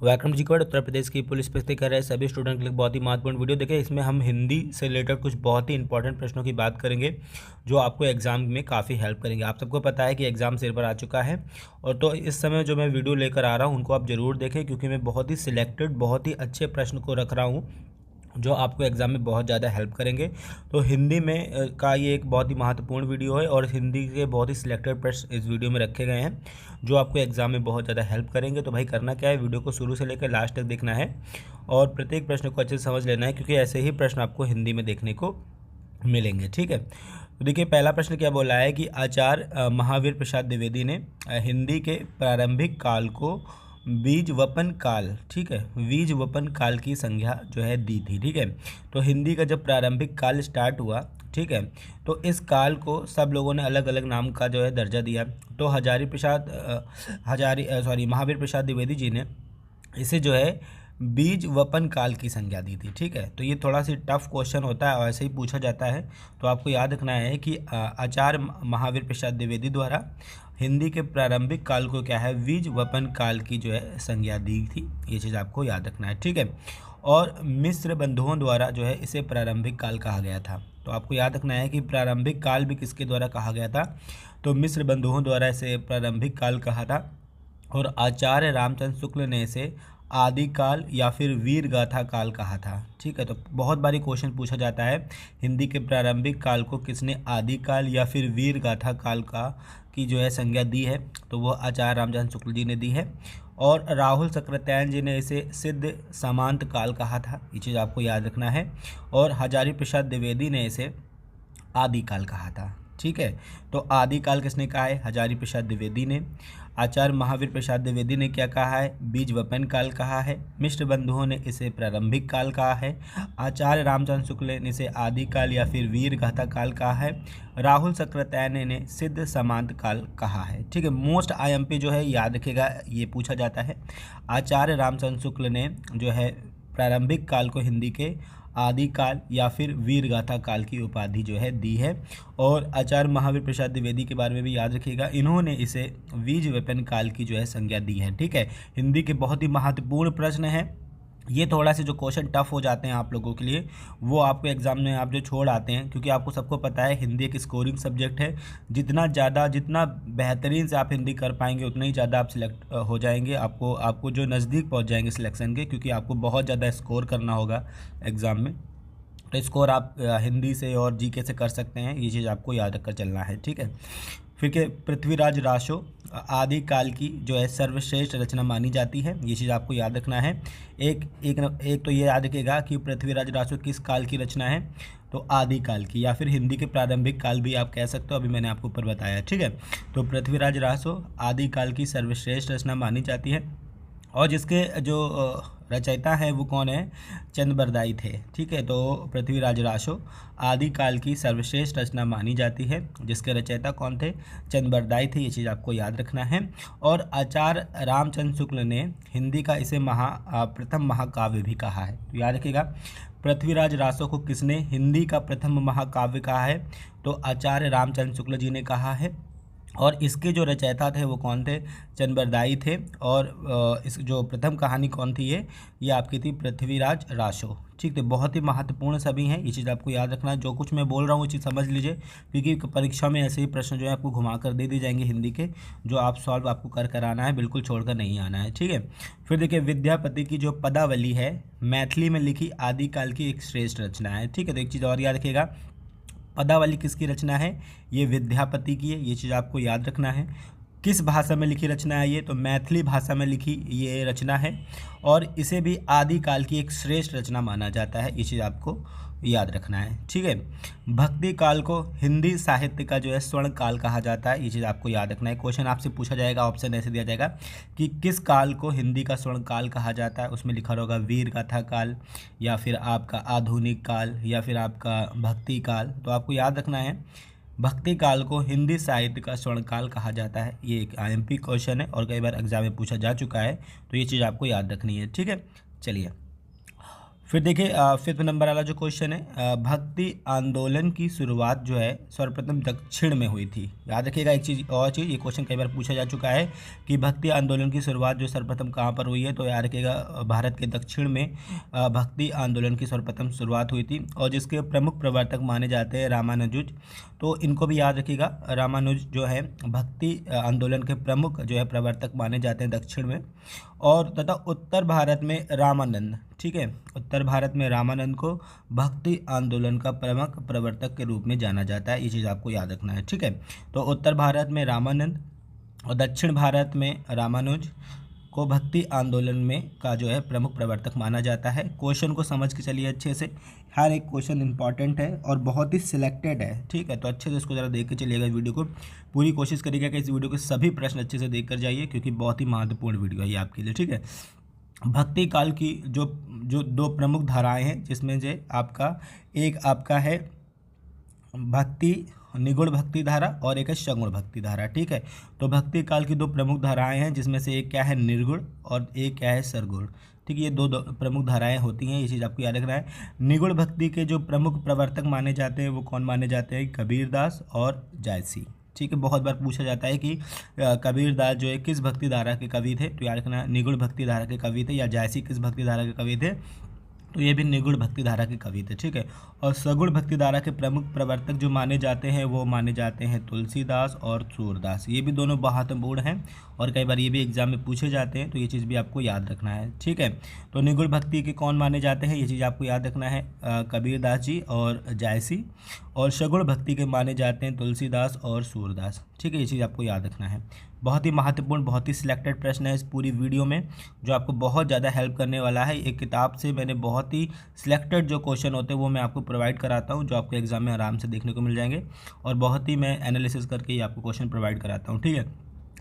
Welcome जी code Uttar Pradesh की police भर्ती कर रहे सभी स्टूडेंट के लिए बहुत ही महत्वपूर्ण वीडियो देखें। इसमें हम हिंदी से रिलेटेड कुछ बहुत ही इंपॉर्टेंट प्रश्नों की बात करेंगे जो आपको एग्जाम में काफ़ी हेल्प करेंगे। आप सबको पता है कि एग्जाम सिर पर आ चुका है और तो इस समय जो मैं वीडियो लेकर आ रहा हूँ उनको आप ज़रूर देखें, क्योंकि मैं बहुत ही सिलेक्टेड बहुत ही अच्छे प्रश्न को रख रहा हूँ जो आपको एग्ज़ाम में बहुत ज़्यादा हेल्प करेंगे। तो हिंदी में का ये एक बहुत ही महत्वपूर्ण वीडियो है और हिंदी के बहुत ही सिलेक्टेड प्रश्न इस वीडियो में रखे गए हैं जो आपको एग्ज़ाम में बहुत ज़्यादा हेल्प करेंगे। तो भाई करना क्या है, वीडियो को शुरू से लेकर लास्ट तक देखना है और प्रत्येक प्रश्न को अच्छे से समझ लेना है, क्योंकि ऐसे ही प्रश्न आपको हिंदी में देखने को मिलेंगे। ठीक है, तो देखिए पहला प्रश्न क्या बोला है कि आचार्य महावीर प्रसाद द्विवेदी ने हिंदी के प्रारंभिक काल को बीज वपन काल, ठीक है, बीज वपन काल की संज्ञा जो है दी थी। ठीक है, तो हिंदी का जब प्रारंभिक काल स्टार्ट हुआ, ठीक है, तो इस काल को सब लोगों ने अलग अलग नाम का जो है दर्जा दिया। तो महावीर प्रसाद द्विवेदी जी ने इसे जो है बीज वपन काल की संज्ञा दी थी। ठीक है, तो ये थोड़ा सी टफ क्वेश्चन होता है और ऐसे ही पूछा जाता है, तो आपको याद रखना है कि आचार्य महावीर प्रसाद द्विवेदी द्वारा हिंदी के प्रारंभिक काल को क्या है, बीज वपन काल की जो है संज्ञा दी थी। ये चीज़ आपको याद रखना है। ठीक है, और मिस्र बंधुओं द्वारा जो है इसे प्रारंभिक काल कहा गया था। तो आपको याद रखना है कि प्रारंभिक काल भी किसके द्वारा कहा गया था, तो मिस्र बंधुओं द्वारा इसे प्रारंभिक काल कहा था। और आचार्य रामचंद्र शुक्ल ने इसे आदिकाल या फिर वीर गाथा काल कहा था। ठीक है, तो बहुत बारी क्वेश्चन पूछा जाता है हिंदी के प्रारंभिक काल को किसने आदिकाल या फिर वीर गाथा काल का की जो है संज्ञा दी है, तो वो आचार्य रामचंद्र शुक्ल जी ने दी है। और राहुल सक्रात्यायन जी ने इसे सिद्ध समांत काल कहा था, ये चीज़ आपको याद रखना है। और हजारी प्रसाद द्विवेदी ने इसे आदिकाल कहा था। ठीक है, तो आदिकाल किसने कहा है, हजारी प्रसाद द्विवेदी ने। आचार्य महावीर प्रसाद द्विवेदी ने क्या कहा है, बीज वपन काल कहा है। मिश्र बंधुओं ने इसे प्रारंभिक काल कहा है। आचार्य रामचंद्र शुक्ल ने इसे आदिकाल या फिर वीर गाथा काल कहा है। राहुल सक्रात्यायन ने सिद्ध समांत काल कहा है। ठीक है, मोस्ट आईएमपी जो है याद रखेगा, ये पूछा जाता है। आचार्य रामचंद्र शुक्ल ने जो है प्रारंभिक काल को हिंदी के आदिकाल या फिर वीर गाथा काल की उपाधि जो है दी है। और आचार्य महावीर प्रसाद द्विवेदी के बारे में भी याद रखिएगा, इन्होंने इसे बीज वपन काल की जो है संज्ञा दी है। ठीक है, हिंदी के बहुत ही महत्वपूर्ण प्रश्न है। ये थोड़ा से जो क्वेश्चन टफ हो जाते हैं आप लोगों के लिए, वो आपको एग्जाम में आप जो छोड़ आते हैं, क्योंकि आपको सबको पता है हिंदी एक स्कोरिंग सब्जेक्ट है। जितना बेहतरीन से आप हिंदी कर पाएंगे उतना ही ज़्यादा आप सिलेक्ट हो जाएंगे, आपको जो नज़दीक पहुंच जाएंगे सिलेक्शन के, क्योंकि आपको बहुत ज़्यादा स्कोर करना होगा एग्ज़ाम में। तो स्कोर आप हिंदी से और जीके से कर सकते हैं, ये चीज़ आपको याद रखकर चलना है। ठीक है, फिर के पृथ्वीराज रासो आदिकाल की जो है सर्वश्रेष्ठ रचना मानी जाती है, ये चीज़ आपको याद रखना है। एक तो ये याद रखिएगा कि पृथ्वीराज रासो किस काल की रचना है, तो आदिकाल की, या फिर हिंदी के प्रारंभिक काल भी आप कह सकते हो, अभी मैंने आपको ऊपर बताया। ठीक है, तो पृथ्वीराज रासो आदिकाल की सर्वश्रेष्ठ रचना मानी जाती है। और जिसके जो रचयिता है वो कौन है, चंद्रबरदाई थे। ठीक है, तो पृथ्वीराज रासो आदिकाल की सर्वश्रेष्ठ रचना मानी जाती है, जिसके रचयिता कौन थे, चंद्रबरदाई थे, ये चीज़ आपको याद रखना है। और आचार्य रामचंद्र शुक्ल ने हिंदी का इसे प्रथम महाकाव्य भी कहा है, तो याद रखिएगा पृथ्वीराज रासो को किसने हिंदी का प्रथम महाकाव्य कहा है, तो आचार्य रामचंद्र शुक्ल जी ने कहा है। और इसके जो रचयिता थे वो कौन थे, चंद्रबरदाई थे। और इस जो प्रथम कहानी कौन थी, ये आपकी थी पृथ्वीराज रासो। ठीक है, बहुत ही महत्वपूर्ण सभी हैं, ये चीज़ आपको याद रखना है। जो कुछ मैं बोल रहा हूँ ये चीज़ समझ लीजिए, क्योंकि परीक्षा में ऐसे ही प्रश्न जो है आपको घुमा कर दे दिए जाएंगे हिंदी के, जो आप सॉल्व आपको कर आना है, बिल्कुल छोड़कर नहीं आना है। ठीक है, फिर देखिए विद्यापति की जो पदावली है मैथिली में लिखी आदिकाल की एक श्रेष्ठ रचना है। ठीक है, तो एक चीज़ और याद रखिएगा, पदावली किसकी रचना है, ये विद्यापति की है, ये चीज़ आपको याद रखना है। किस भाषा में लिखी रचना है ये, तो मैथिली भाषा में लिखी ये रचना है। और इसे भी आदिकाल की एक श्रेष्ठ रचना माना जाता है, ये चीज़ आपको याद रखना है। ठीक है, भक्ति काल को हिंदी साहित्य का जो है स्वर्ण काल कहा जाता है, ये चीज़ आपको याद रखना है। क्वेश्चन आपसे पूछा जाएगा, ऑप्शन ऐसे दिया जाएगा कि किस काल को हिंदी का स्वर्ण काल कहा जाता है, उसमें लिखा होगा वीर गाथा काल, या फिर आपका आधुनिक काल, या फिर आपका भक्ति काल। तो आपको याद रखना है भक्ति काल को हिंदी साहित्य का स्वर्ण काल कहा जाता है। ये एक आईएमपी क्वेश्चन है और कई बार एग्जाम में पूछा जा चुका है, तो ये चीज़ आपको याद रखनी है। ठीक है, चलिए फिर देखिए फिफ्थ नंबर वाला जो क्वेश्चन है, भक्ति आंदोलन की शुरुआत जो है सर्वप्रथम दक्षिण में हुई थी। याद रखिएगा एक चीज़ और चीज़, ये क्वेश्चन कई बार पूछा जा चुका है कि भक्ति आंदोलन की शुरुआत जो सर्वप्रथम कहाँ पर हुई है, तो याद रखिएगा भारत के दक्षिण में भक्ति आंदोलन की सर्वप्रथम शुरुआत हुई थी। और जिसके प्रमुख प्रवर्तक माने जाते हैं रामानुज, तो इनको भी याद रखिएगा। रामानुज जो है भक्ति आंदोलन के प्रमुख जो है प्रवर्तक माने जाते हैं दक्षिण में। और तथा उत्तर भारत में रामानंद, ठीक है, उत्तर भारत में रामानंद को भक्ति आंदोलन का प्रमुख प्रवर्तक के रूप में जाना जाता है। ये चीज़ आपको याद रखना है, ठीक है। तो उत्तर भारत में रामानंद और दक्षिण भारत में रामानुज को भक्ति आंदोलन में का जो है प्रमुख प्रवर्तक माना जाता है। क्वेश्चन को समझ के चलिए अच्छे से, हर एक क्वेश्चन इंपॉर्टेंट है और बहुत ही सिलेक्टेड है, ठीक है। तो अच्छे से इसको ज़रा देख के चलिएगा वीडियो को, पूरी कोशिश करिएगा कि इस वीडियो के सभी प्रश्न अच्छे से देख कर जाइए, क्योंकि बहुत ही महत्वपूर्ण वीडियो है ये आपके लिए, ठीक है। भक्ति काल की जो दो प्रमुख धाराएं हैं, जिसमें जो आपका एक आपका है भक्ति निगुण भक्ति धारा और एक है सगुण भक्ति धारा, ठीक है। तो भक्ति काल की दो प्रमुख धाराएं हैं, जिसमें से एक क्या है निर्गुण और एक क्या है सरगुण, ठीक है। ये दो प्रमुख धाराएं होती हैं, ये चीज़ आपको याद रखना है। निगुण भक्ति के जो प्रमुख प्रवर्तक माने जाते हैं वो कौन माने जाते हैं, कबीरदास और जायसी, ठीक है। बहुत बार पूछा जाता है कि कबीरदास जो है किस भक्ति धारा के कवि थे, तो याद रखना निगुण भक्ति धारा के कवि थे, या जायसी किस भक्ति धारा के कवि थे, तो ये भी निगुण भक्ति धारा के कवि थे, ठीक है। और सगुण भक्ति धारा के प्रमुख प्रवर्तक जो माने जाते हैं वो माने जाते हैं तुलसीदास और सूरदास। ये भी दोनों महत्वपूर्ण हैं और कई बार ये भी एग्जाम में पूछे जाते हैं, तो ये चीज़ भी आपको याद रखना है, ठीक है। तो निगुण भक्ति के कौन माने जाते हैं, ये चीज़ आपको याद रखना है, कबीरदास जी और जायसी। और सगुण भक्ति के माने जाते हैं तुलसीदास और सूरदास, ठीक है। ये चीज़ आपको याद रखना है। बहुत ही महत्वपूर्ण, बहुत ही सिलेक्टेड प्रश्न है इस पूरी वीडियो में, जो आपको बहुत ज़्यादा हेल्प करने वाला है। एक किताब से मैंने बहुत ही सिलेक्टेड जो क्वेश्चन होते हैं वो मैं आपको प्रोवाइड कराता हूँ, जो आपको एग्जाम में आराम से देखने को मिल जाएंगे, और बहुत ही मैं एनालिसिस करके ही आपको क्वेश्चन प्रोवाइड कराता हूँ, ठीक है।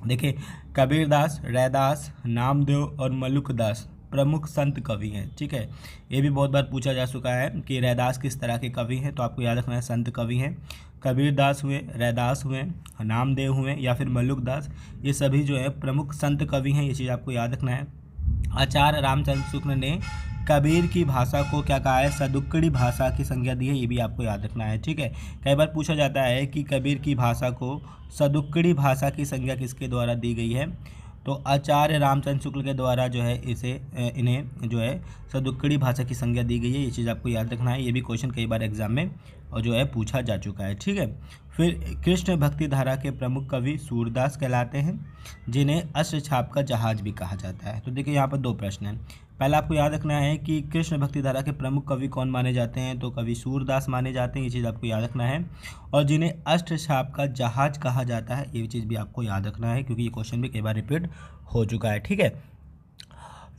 देखिए कबीरदास, रैदास, नामदेव और मलुकदास प्रमुख संत कवि हैं, ठीक है। ये भी बहुत बार पूछा जा चुका है कि रैदास किस तरह के कवि हैं, तो आपको याद रखना है संत कवि हैं। कबीरदास हुए, रैदास हुए, नामदेव हुए या फिर मलुकदास, ये सभी जो है प्रमुख संत कवि हैं, ये चीज़ आपको याद रखना है। आचार्य रामचंद्र शुक्ल ने कबीर की भाषा को क्या कहा है, सदुक्कड़ी भाषा की संज्ञा दी है, ये भी आपको याद रखना है, ठीक है। कई बार पूछा जाता है कि कबीर की भाषा को सदुक्कड़ी भाषा की संज्ञा किसके द्वारा दी गई है, तो आचार्य रामचंद्र शुक्ल के द्वारा जो है इन्हें जो है सदुक्कड़ी भाषा की संज्ञा दी गई है। ये चीज़ आपको याद रखना है, ये भी क्वेश्चन कई बार एग्जाम में और जो है पूछा जा चुका है, ठीक है। फिर कृष्ण भक्ति धारा के प्रमुख कवि सूरदास कहलाते हैं, जिन्हें अष्टछाप का जहाज भी कहा जाता है। तो देखिए यहाँ पर दो प्रश्न हैं। पहला आपको याद रखना है कि कृष्ण भक्ति धारा के प्रमुख कवि कौन माने जाते हैं, तो कवि सूरदास माने जाते हैं, ये चीज़ आपको याद रखना है। और जिन्हें अष्टछाप का जहाज कहा जाता है, ये चीज़ भी आपको याद रखना है, क्योंकि ये क्वेश्चन भी कई बार रिपीट हो चुका है, ठीक है।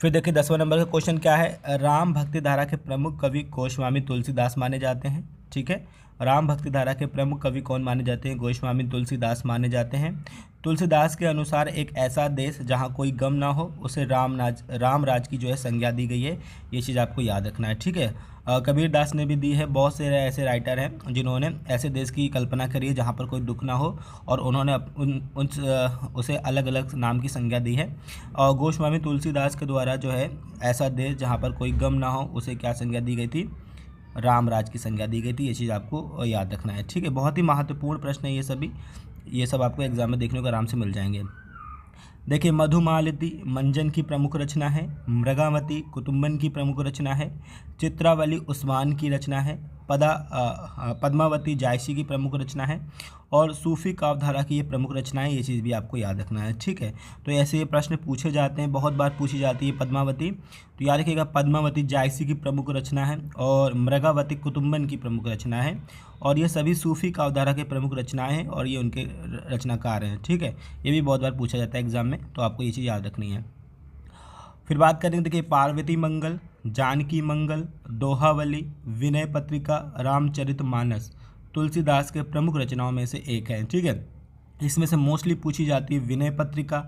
फिर देखिए 10वां नंबर का क्वेश्चन क्या है, राम भक्ति धारा के प्रमुख कवि गोस्वामी तुलसीदास माने जाते हैं, ठीक है। राम भक्ति धारा के प्रमुख कवि कौन माने जाते हैं, गोस्वामी तुलसीदास माने जाते हैं। तुलसीदास के अनुसार एक ऐसा देश जहाँ कोई गम ना हो, उसे राम राज की जो है संज्ञा दी गई है, ये चीज़ आपको याद रखना है, ठीक है। कबीरदास ने भी दी है, बहुत से ऐसे राइटर हैं जिन्होंने ऐसे देश की कल्पना करी है जहाँ पर कोई दुख ना हो, और उन्होंने उसे अलग अलग नाम की संज्ञा दी है। और गोस्वामी तुलसीदास के द्वारा जो है ऐसा देश जहाँ पर कोई गम ना हो, उसे क्या संज्ञा दी गई थी, राम राज की संज्ञा दी गई थी, ये चीज़ आपको याद रखना है, ठीक है। बहुत ही महत्वपूर्ण प्रश्न है ये सब आपको एग्जाम में देखने को आराम से मिल जाएंगे। देखिए मधुमालती मंजन की प्रमुख रचना है, मृगावती कुटुम्बन की प्रमुख रचना है, चित्रावली उस्मान की रचना है, पद्मावती जायसी की प्रमुख रचना है, और सूफी काव्यधारा की ये प्रमुख रचनाएं, ये चीज़ भी आपको याद रखना है, ठीक है। तो ऐसे ये प्रश्न पूछे जाते हैं, बहुत बार पूछी जाती है पद्मावती, तो याद रखिएगा पद्मावती जायसी की प्रमुख रचना है, और मृगावती कुटुम्बन की प्रमुख रचना है, और ये सभी सूफी काव्यधारा के प्रमुख रचनाएं हैं, और ये उनके रचनाकार हैं, ठीक है। ये भी बहुत बार पूछा जाता है एग्जाम में, तो आपको ये चीज़ याद रखनी है। फिर बात करेंगे, देखिए पार्वती मंगल, जानकी मंगल, दोहावली, विनय पत्रिका, रामचरितमानस तुलसीदास के प्रमुख रचनाओं में से एक है, ठीक है। इसमें से मोस्टली पूछी जाती है विनय पत्रिका,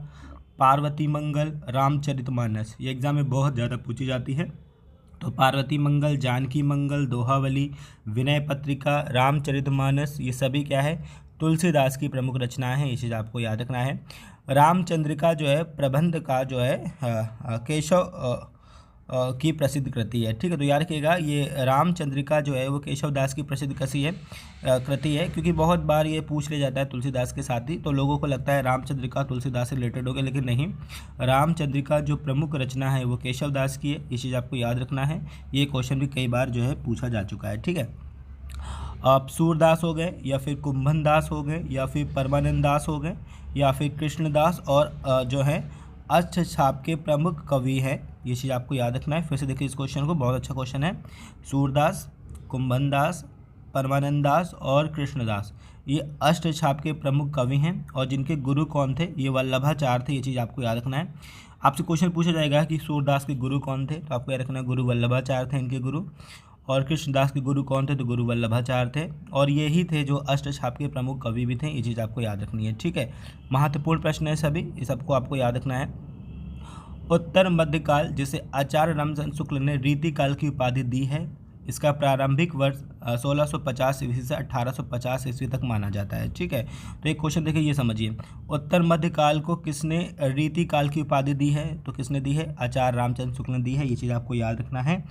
पार्वती मंगल, रामचरितमानस, ये एग्जाम में बहुत ज़्यादा पूछी जाती है। तो पार्वती मंगल, जानकी मंगल, दोहावली, विनय पत्रिका, रामचरितमानस, ये सभी क्या है, तुलसीदास की प्रमुख रचनाएं हैं, ये चीज़ आपको याद रखना है। रामचंद्रिका जो है प्रबंध का जो है केशव की प्रसिद्ध कृति है। ठीक है, तो याद रखिएगा ये रामचंद्रिका जो है वो केशव दास की प्रसिद्ध कृति है, क्योंकि बहुत बार ये पूछ लिया जाता है तुलसीदास के साथ ही, तो लोगों को लगता है रामचंद्रिका तुलसीदास से रिलेटेड होगा, लेकिन नहीं, रामचंद्रिका जो प्रमुख रचना है वो केशव दास की है। ये चीज़ आपको याद रखना है, ये क्वेश्चन भी कई बार जो है पूछा जा चुका है। ठीक है, आप सूरदास हो गए, या फिर कुंभन दास हो गए, या फिर परमानंद दास हो गए, या फिर कृष्णदास, और जो है अष्टछाप के प्रमुख कवि हैं। ये चीज़ आपको याद रखना है। फिर से देखिए इस क्वेश्चन को, बहुत अच्छा क्वेश्चन है। सूरदास, कुंभन दास, परमानंद दास और कृष्णदास, ये अष्टछाप के प्रमुख कवि हैं, और जिनके गुरु कौन थे, ये वल्लभाचार्य थे। ये चीज़ आपको याद रखना है। आपसे क्वेश्चन पूछा जाएगा कि सूरदास के गुरु कौन थे, तो आपको याद रखना है गुरु वल्लभाचार्य थे इनके गुरु, और कृष्णदास के गुरु कौन थे, तो गुरु वल्लभाचार्य थे, और यही थे जो अष्टछाप के प्रमुख कवि भी थे। ये चीज़ आपको याद रखनी है। ठीक है, महत्वपूर्ण प्रश्न है सभी, ये सबको आपको याद रखना है। उत्तर मध्यकाल, जिसे आचार्य रामचंद्र शुक्ल ने रीतिकाल की उपाधि दी है, इसका प्रारंभिक वर्ष 1650 ईस्वी से 1850 ईस्वी तक माना जाता है। ठीक है, तो एक क्वेश्चन देखिए, ये समझिए, उत्तर मध्यकाल को किसने रीतिकाल की उपाधि दी है, तो किसने दी है, आचार्य रामचंद्र शुक्ल ने दी है। ये चीज़ आपको याद रखना है।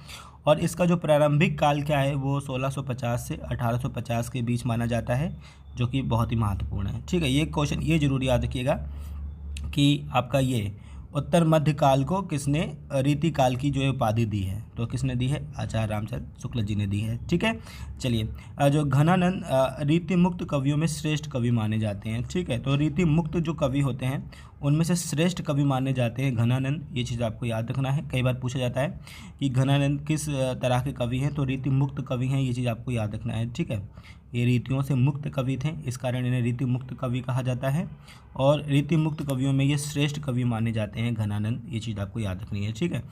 और इसका जो प्रारंभिक काल क्या है, वो 1650 से 1850 के बीच माना जाता है, जो कि बहुत ही महत्वपूर्ण है। ठीक है, ये क्वेश्चन ये जरूर याद रखिएगा कि आपका ये उत्तर मध्य काल को किसने रीतिकाल की जो है उपाधि दी है, तो किसने दी है, आचार्य रामचंद्र शुक्ल जी ने दी है। ठीक है, चलिए, जो घनानंद रीति मुक्त कवियों में श्रेष्ठ कवि माने जाते हैं। ठीक है, तो रीति मुक्त जो कवि होते हैं उनमें से श्रेष्ठ कवि माने जाते हैं घनानंद। ये चीज़ आपको याद रखना है, कई बार पूछा जाता है कि घनानंद किस तरह के कवि हैं, तो रीति मुक्त कवि हैं। ये चीज़ आपको याद रखना है। ठीक है, ये रीतियों से मुक्त कवि थे, इस कारण इन्हें रीति मुक्त कवि कहा जाता है, और रीति मुक्त कवियों में ये श्रेष्ठ कवि माने जाते हैं घनानंद। ये चीज़ आपको याद रखनी है। ठीक है,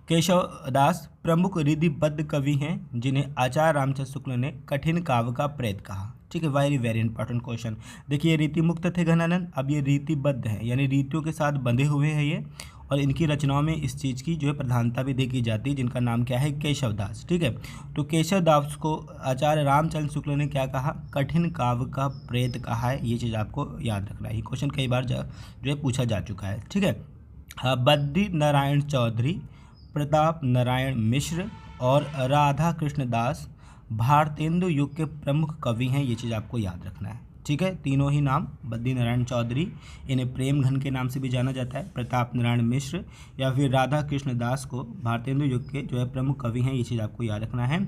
केशव दास प्रमुख रीतिबद्ध कवि हैं, जिन्हें आचार्य रामचंद्र शुक्ल ने कठिन काव्य का प्रेत कहा। ठीक है, वेरी वेरी इंपॉर्टेंट क्वेश्चन। देखिए, रीति मुक्त थे घनानंद, अब ये रीतिबद्ध है, यानी रीतियों के साथ बंधे हुए हैं ये, और इनकी रचनाओं में इस चीज़ की जो है प्रधानता भी देखी जाती है, जिनका नाम क्या है, केशव दास। ठीक है, तो केशव दास को आचार्य रामचंद्र शुक्ल ने क्या कहा, कठिन काव्य का प्रेत कहा है। ये चीज़ आपको याद रखना है, ये क्वेश्चन कई बार जो है पूछा जा चुका है। ठीक है, बद्री नारायण चौधरी, प्रताप नारायण मिश्र और राधा कृष्ण दास भारतेंदु युग के प्रमुख कवि हैं। ये चीज़ आपको याद रखना है। ठीक है, तीनों ही नाम, बद्री नारायण चौधरी, इन्हें प्रेम घन के नाम से भी जाना जाता है, प्रताप नारायण मिश्र या फिर राधा कृष्ण दास को भारतेंदु युग के जो है प्रमुख कवि हैं। ये चीज़ आपको याद रखना है।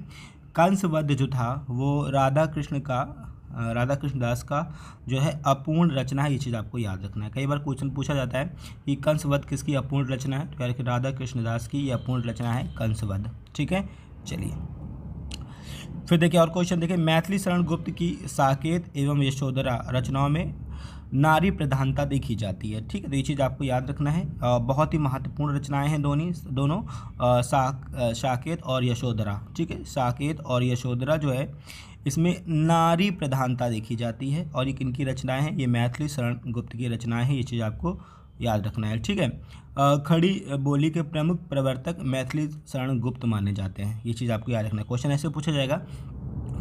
कंसवध जो था वो राधा कृष्ण दास का जो है अपूर्ण रचना है। ये चीज़ आपको याद रखना है। कई बार क्वेश्चन पूछा जाता है कि कंसवध किसकी अपूर्ण रचना है, तो यार कि राधा कृष्ण दास की ये अपूर्ण रचना है कंसवध। ठीक है, चलिए फिर देखिए और क्वेश्चन देखिए, मैथिली शरण गुप्त की साकेत एवं यशोधरा रचनाओं में नारी प्रधानता देखी जाती है। ठीक है, तो ये चीज़ आपको याद रखना है। बहुत ही महत्वपूर्ण रचनाएं हैं दोनों साकेत और यशोधरा। ठीक है, साकेत और यशोधरा जो है इसमें नारी प्रधानता देखी जाती है, और ये किनकी रचनाएं हैं, ये मैथिली शरण गुप्त की रचनाएं हैं। ये चीज़ आपको याद रखना है। ठीक है, खड़ी बोली के प्रमुख प्रवर्तक मैथिली शरण गुप्त माने जाते हैं। ये चीज़ आपको याद रखना है। क्वेश्चन ऐसे पूछा जाएगा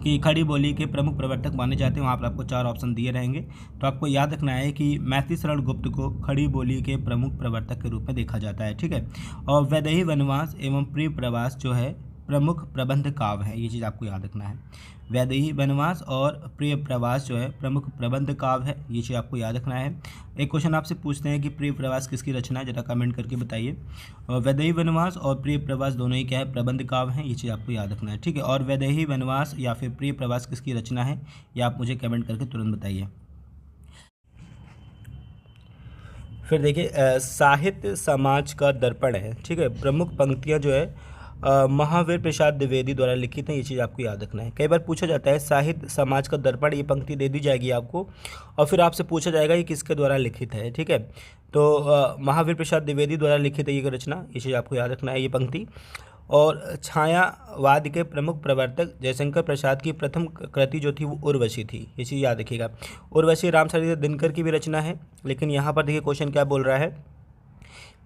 कि खड़ी बोली के प्रमुख प्रवर्तक माने जाते हैं, वहाँ पर आपको 4 ऑप्शन दिए रहेंगे, तो आपको याद रखना है कि मैथिली शरण गुप्त को खड़ी बोली के प्रमुख प्रवर्तक के रूप में देखा जाता है। ठीक है, और वैदेही वनवास एवं प्रिय प्रवास जो है प्रमुख प्रबंध काव्य है। ये चीज़ आपको याद रखना है। वैदेही वनवास और प्रिय प्रवास जो है प्रमुख प्रबंध काव्य है। ये चीज़ आपको याद रखना है। एक क्वेश्चन आपसे पूछते हैं कि प्रिय प्रवास किसकी रचना है, जरा कमेंट करके बताइए। वैदेही वनवास और प्रिय प्रवास दोनों ही क्या है, प्रबंध काव्य हैं। ये चीज़ आपको याद रखना है। ठीक है, और वैदेही वनवास या फिर प्रिय प्रवास किसकी रचना है, ये आप मुझे कमेंट करके तुरंत बताइए। फिर देखिए, साहित्य समाज का दर्पण है। ठीक है, प्रमुख पंक्तियाँ जो है महावीर प्रसाद द्विवेदी द्वारा लिखित है। ये चीज़ आपको याद रखना है। कई बार पूछा जाता है साहित्य समाज का दर्पण, ये पंक्ति दे दी जाएगी आपको, और फिर आपसे पूछा जाएगा ये किसके द्वारा लिखित है। ठीक है, तो महावीर प्रसाद द्विवेदी द्वारा लिखित है ये रचना। ये चीज़ आपको याद रखना है, ये पंक्ति। और छायावाद के प्रमुख प्रवर्तक जयशंकर प्रसाद की प्रथम कृति जो थी वो उर्वशी थी। ये चीज़ याद रखिएगा। उर्वशी रामचरित दिनकर की भी रचना है, लेकिन यहाँ पर देखिए क्वेश्चन क्या बोल रहा है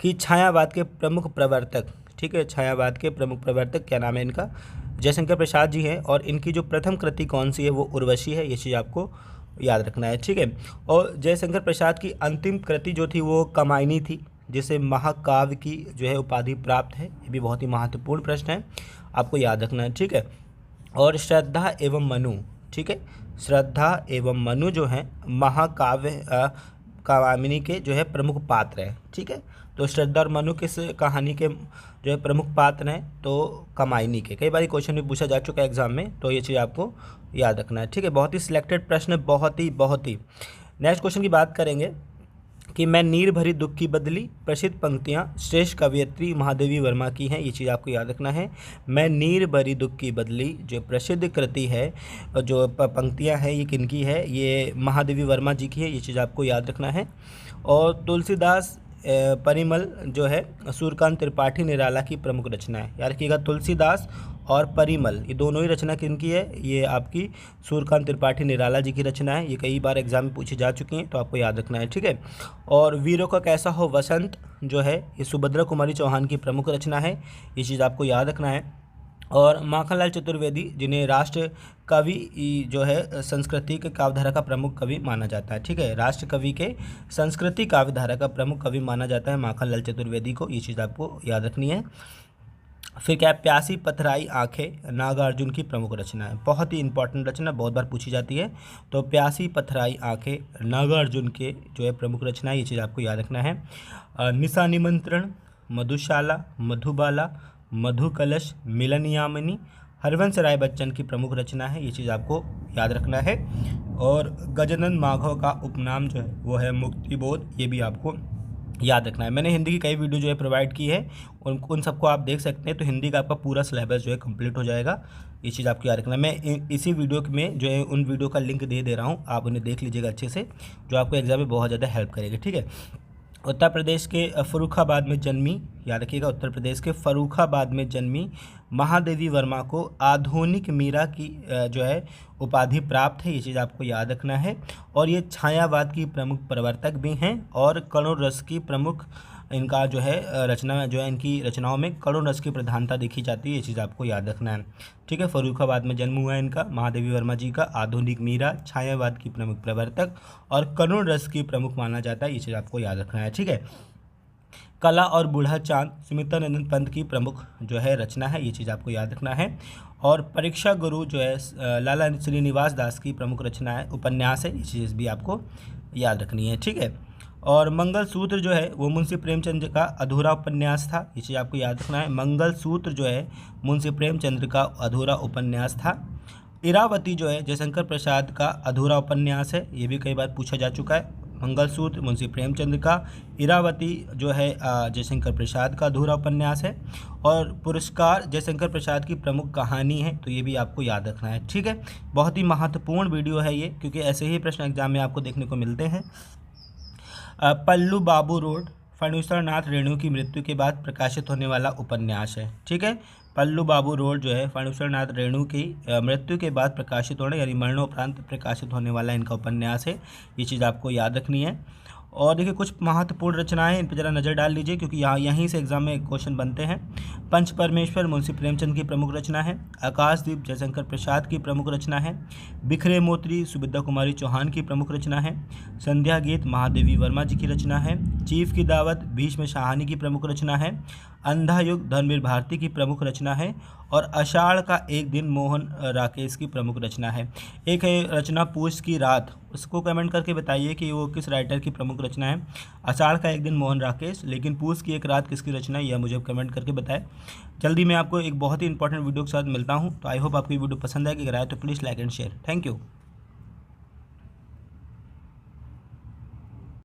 कि छायावाद के प्रमुख प्रवर्तक। ठीक है, छायावाद के प्रमुख प्रवर्तक क्या नाम है इनका, जयशंकर प्रसाद जी हैं, और इनकी जो प्रथम कृति कौन सी है वो उर्वशी है। ये चीज़ आपको याद रखना है। ठीक है, और जयशंकर प्रसाद की अंतिम कृति जो थी वो कमायनी थी। जिसे महाकाव्य की जो है उपाधि प्राप्त है? ये भी बहुत ही महत्वपूर्ण प्रश्न है, आपको याद रखना है, ठीक है। और श्रद्धा एवं मनु, ठीक है, श्रद्धा एवं मनु जो है महाकाव्य कामिनी के जो है प्रमुख पात्र हैं, ठीक है। तो श्रद्धा और मनु किस कहानी के जो है प्रमुख पात्र हैं? तो कामायनी के। कई बार क्वेश्चन भी पूछा जा चुका है एग्जाम में, तो ये चीज़ आपको याद रखना है, ठीक है। बहुत ही सिलेक्टेड प्रश्न है, बहुत ही। नेक्स्ट क्वेश्चन की बात करेंगे कि मैं नीर भरी दुख की बदली, प्रसिद्ध पंक्तियाँ श्रेष्ठ कवयित्री महादेवी वर्मा की हैं, ये चीज़ आपको याद रखना है। मैं नीर भरी दुख की बदली जो प्रसिद्ध कृति है, जो पंक्तियाँ हैं, ये किनकी है? ये महादेवी वर्मा जी की है, ये चीज़ आपको याद रखना है। और तुलसीदास परिमल जो है सूर्यकांत त्रिपाठी निराला की प्रमुख रचना है। याद रखिएगा, तुलसीदास और परिमल ये दोनों ही रचना किनकी है? ये आपकी सूर्यकांत त्रिपाठी निराला जी की रचना है। ये कई बार एग्जाम में पूछी जा चुकी हैं, तो आपको याद रखना है, ठीक है। और वीरों का कैसा हो वसंत जो है ये सुभद्रा कुमारी चौहान की प्रमुख रचना है, ये चीज़ आपको याद रखना है। और माखनलाल चतुर्वेदी जिन्हें राष्ट्र कवि जो है संस्कृति के काव्यधारा का प्रमुख कवि माना जाता है, ठीक है। राष्ट्र कवि के संस्कृति काव्यधारा का प्रमुख कवि माना जाता है माखनलाल चतुर्वेदी को, ये चीज़ आपको याद रखनी है। फिर क्या? प्यासी पथराई आंखें नागार्जुन की प्रमुख रचना है, बहुत ही इंपॉर्टेंट रचना, बहुत बार पूछी जाती है। तो प्यासी पथराई आंखें नागार्जुन के जो है प्रमुख रचना है, ये चीज़ आपको याद रखना है। निशा निमंत्रण, मधुशाला, मधुबाला, मधु कलश, मिलन यामिनी हरवंश राय बच्चन की प्रमुख रचना है, ये चीज़ आपको याद रखना है। और गजानन माधव का उपनाम जो है वो है मुक्तिबोध, ये भी आपको याद रखना है। मैंने हिंदी की कई वीडियो जो है प्रोवाइड की है, उन सबको आप देख सकते हैं, तो हिंदी का आपका पूरा सिलेबस जो है कंप्लीट हो जाएगा, ये चीज़ आपको याद रखना है। मैं इसी वीडियो में जो है उन वीडियो का लिंक दे रहा हूँ, आप उन्हें देख लीजिएगा अच्छे से, जो आपको एग्जाम में बहुत ज़्यादा हेल्प करेगी, ठीक है। उत्तर प्रदेश के फर्रुखाबाद में जन्मी, याद रखिएगा, उत्तर प्रदेश के फर्रुखाबाद में जन्मी महादेवी वर्मा को आधुनिक मीरा की जो है उपाधि प्राप्त है, ये चीज़ आपको याद रखना है। और ये छायावाद की प्रमुख प्रवर्तक भी हैं, और करुण रस की प्रमुख इनका जो है रचना जो है, इनकी रचनाओं में करुण रस की प्रधानता देखी जाती है, ये चीज़ आपको याद रखना है, ठीक है। फर्रुखाबाद में जन्म हुआ है इनका, महादेवी वर्मा जी का, आधुनिक मीरा, छायावाद की प्रमुख प्रवर्तक और करुण रस की प्रमुख माना जाता है, ये चीज़ आपको याद रखना है, ठीक है। कला और बूढ़ा चांद सुमित्रानंदन पंत की प्रमुख जो है रचना है, ये चीज़ आपको याद रखना है। और परीक्षा गुरु जो है लाला श्रीनिवास दास की प्रमुख रचना है, उपन्यास है, ये चीज़ भी आपको याद रखनी है, ठीक है। और मंगलसूत्र जो है वो मुंशी प्रेमचंद का अधूरा उपन्यास था, ये चीज़ आपको याद रखना है। मंगलसूत्र जो है मुंशी प्रेमचंद का अधूरा उपन्यास था। इरावती जो है जयशंकर प्रसाद का अधूरा उपन्यास है, ये भी कई बार पूछा जा चुका है। मंगलसूत्र मुंशी प्रेमचंद का, इरावती जो है जयशंकर प्रसाद का अधूरा उपन्यास है। और पुरस्कार जयशंकर प्रसाद की प्रमुख कहानी है, तो ये भी आपको याद रखना है, ठीक है। बहुत ही महत्वपूर्ण वीडियो है ये, क्योंकि ऐसे ही प्रश्न एग्जाम में आपको देखने को मिलते हैं। पल्लू बाबू रोड फणीश्वर नाथ रेणु की मृत्यु के बाद प्रकाशित होने वाला उपन्यास है, ठीक है। पल्लू बाबू रोड जो है फणीश्वर नाथ रेणु की मृत्यु के बाद प्रकाशित होने यानी मरणोपरांत प्रकाशित होने वाला इनका उपन्यास है, ये चीज़ आपको याद रखनी है। और देखिए कुछ महत्वपूर्ण रचनाएं, इन पर ज़रा नज़र डाल लीजिए, क्योंकि यहीं से एग्जाम में क्वेश्चन बनते हैं। पंच परमेश्वर मुंशी प्रेमचंद की प्रमुख रचना है। आकाशदीप जयशंकर प्रसाद की प्रमुख रचना है। बिखरे मोती सुभद्रा कुमारी चौहान की प्रमुख रचना है। संध्या गीत महादेवी वर्मा जी की रचना है। चीफ की दावत भीष्म शाहानी की प्रमुख रचना है। अंधा युग धर्मवीर भारती की प्रमुख रचना है। और आषाढ़ का एक दिन मोहन राकेश की प्रमुख रचना है। एक है रचना पूस की रात, उसको कमेंट करके बताइए कि वो किस राइटर की प्रमुख रचना है। आषाढ़ का एक दिन मोहन राकेश, लेकिन पूस की एक रात किसकी रचना है, यह मुझे कमेंट करके बताएं। जल्दी मैं आपको एक बहुत ही इंपॉर्टेंट वीडियो के साथ मिलता हूँ। तो आई होप आपको ये वीडियो पसंद आएगी, अगर आए तो please like and share. Thank you.